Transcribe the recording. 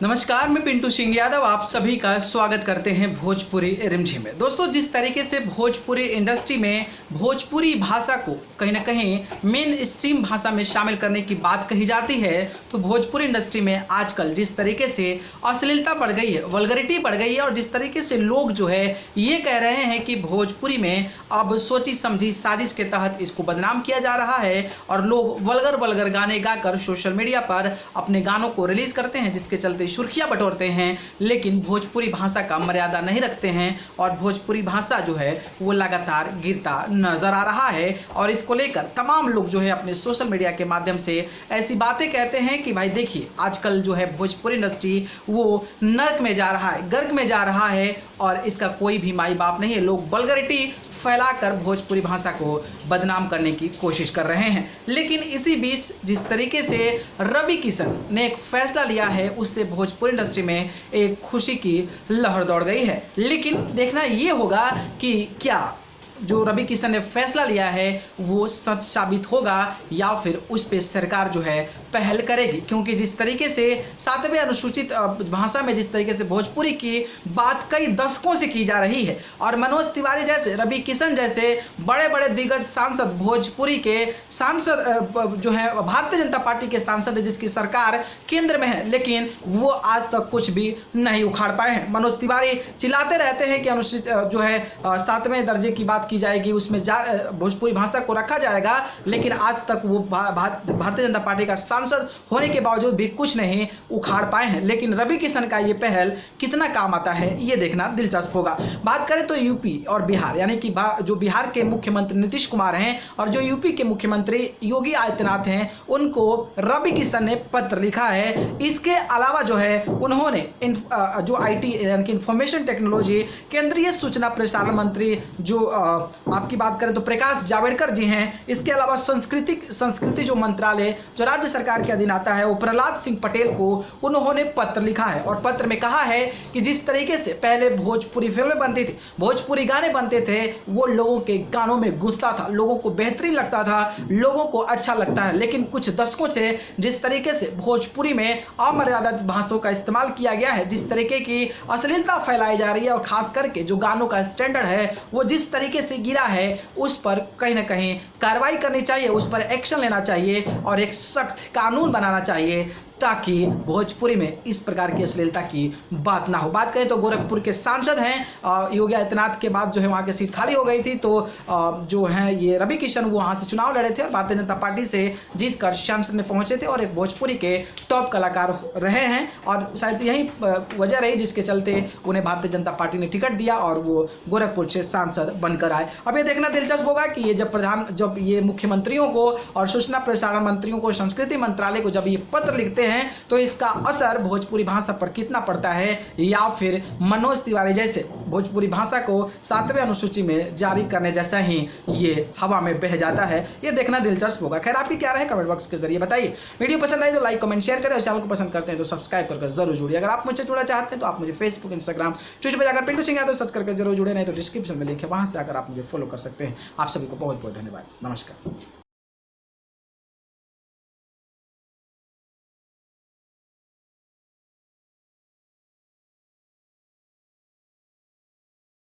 नमस्कार, मैं पिंटू सिंह यादव आप सभी का स्वागत करते हैं भोजपुरी रिमझिम में। दोस्तों, जिस तरीके से भोजपुरी इंडस्ट्री में भोजपुरी भाषा को कहीं ना कहीं मेन स्ट्रीम भाषा में शामिल करने की बात कही जाती है, तो भोजपुरी इंडस्ट्री में आजकल जिस तरीके से अश्लीलता बढ़ गई है, वल्गरिटी बढ़ गई है और जिस तरीके से लोग जो है ये कह रहे हैं कि भोजपुरी में अब सोची समझी साजिश के तहत इसको बदनाम किया जा रहा है और लोग वल्गर वल्गर गाने गाकर सोशल मीडिया पर अपने गानों को रिलीज करते हैं, जिसके चलते सुर्खियां बटोरते हैं, लेकिन भोजपुरी भाषा का मर्यादा नहीं रखते हैं और भोजपुरी भाषा जो है वो लगातार गिरता नजर आ रहा है। और इसको लेकर तमाम लोग जो है अपने सोशल मीडिया के माध्यम से ऐसी बातें कहते हैं कि भाई देखिए, आजकल जो है भोजपुरी इंडस्ट्री वो नर्क में जा रहा है, गर्क में जा रहा है और इसका कोई भी माई बाप नहीं है। लोग वल्गरिटी फैलाकर भोजपुरी भाषा को बदनाम करने की कोशिश कर रहे हैं। लेकिन इसी बीच जिस तरीके से रवि किशन ने एक फैसला लिया है, उससे भोजपुरी इंडस्ट्री में एक खुशी की लहर दौड़ गई है। लेकिन देखना ये होगा कि क्या जो रवि किशन ने फैसला लिया है वो सच साबित होगा या फिर उस पर सरकार जो है पहल करेगी, क्योंकि जिस तरीके से 7वें अनुसूचित भाषा में जिस तरीके से भोजपुरी की बात कई दशकों से की जा रही है और मनोज तिवारी जैसे, रवि किशन जैसे बड़े बड़े दिग्गज सांसद, भोजपुरी के सांसद जो है भारतीय जनता पार्टी के सांसद है, जिसकी सरकार केंद्र में है, लेकिन वो आज तक कुछ भी नहीं उखाड़ पाए हैं। मनोज तिवारी चिल्लाते रहते हैं कि अनुसूचित जो है 7वें दर्जे की बात की जाएगी, उसमें भोजपुरी भाषा को रखा जाएगा, लेकिन आज तक वो भारतीय जनता पार्टी का सांसद होने के बावजूद भी कुछ नहीं उखाड़ पाए हैं। लेकिन रवि किशन का ये पहल कितना काम आता है ये देखना दिलचस्प होगा। बात करें तो यूपी और बिहार, यानी कि जो बिहार के मुख्यमंत्री नीतीश कुमार हैं और जो यूपी के मुख्यमंत्री योगी आदित्यनाथ हैं, उनको रवि किशन ने पत्र लिखा है। इसके अलावा जो है उन्होंने जो IT यानी कि इंफॉर्मेशन टेक्नोलॉजी, केंद्रीय सूचना प्रसारण मंत्री जो आपकी बात करें तो प्रकाश जावड़ेकर जी हैं, इसके अलावा संस्कृति जो मंत्रालय जो राज्य सरकार के अधीन आता है, वो प्रहलाद सिंह पटेल को उन्होंने पत्र लिखा है और पत्र में कहा है कि जिस तरीके से पहले भोजपुरी फिल्में बनती थी, भोजपुरी गाने बनते थे, वो लोगों के गानों में घुसता था, लोगों को बेहतरीन लगता था, लोगों को अच्छा लगता है। लेकिन कुछ दशकों से जिस तरीके से भोजपुरी में अमर्यादित भाषाओं का इस्तेमाल किया गया है, जिस तरीके की अश्लीलता फैलाई जा रही है और खास करके जो गानों का स्टैंडर्ड है वो जिस तरीके से गिरा है, उस पर कहीं ना कहीं कार्रवाई करनी चाहिए, उस पर एक्शन लेना चाहिए और एक सख्त कानून बनाना चाहिए ताकि भोजपुरी में इस प्रकार की अश्लीलता की बात ना हो। बात करें तो गोरखपुर के सांसद हैं, योगी आदित्यनाथ के बाद जो है वहाँ की सीट खाली हो गई थी, तो जो है ये रवि किशन वो वहाँ से चुनाव लड़े थे और भारतीय जनता पार्टी से जीतकर संसद में पहुंचे थे और एक भोजपुरी के टॉप कलाकार रहे हैं और शायद यही वजह रही जिसके चलते उन्हें भारतीय जनता पार्टी ने टिकट दिया और वो गोरखपुर से सांसद बनकर आए। अब ये देखना दिलचस्प होगा कि ये जब ये मुख्यमंत्रियों को और सूचना प्रसारण मंत्रियों को, संस्कृति मंत्रालय को जब ये पत्र लिखते हैं तो इसका असर भोजपुरी भाषा पर कितना पड़ता है, या फिर मनोज तिवारी जैसे भोजपुरी भाषा को 7वें अनुसूची में जारी करने जैसा ही ये हवा में बह जाता है, ये देखना दिलचस्प होगा। खैर, आपकी क्या राय है कमेंट बॉक्स के जरिए बताइए। वीडियो पसंद आई तो लाइक कमेंट शेयर करें और चैनल को पसंद करते हैं तो सब्सक्राइब करके जरूर जुड़िए। अगर आप मुझसे जुड़ना चाहते हैं तो आप मुझे फेसबुक, इंस्टाग्राम, ट्विटर पर जाकर पिंटू सिंह यादव सर्च करके जरूर जुड़े, नहीं तो डिस्क्रिप्शन में लिखे वहां से आकर आप मुझे फॉलो कर सकते हैं। आप सभी को बहुत बहुत धन्यवाद। नमस्कार।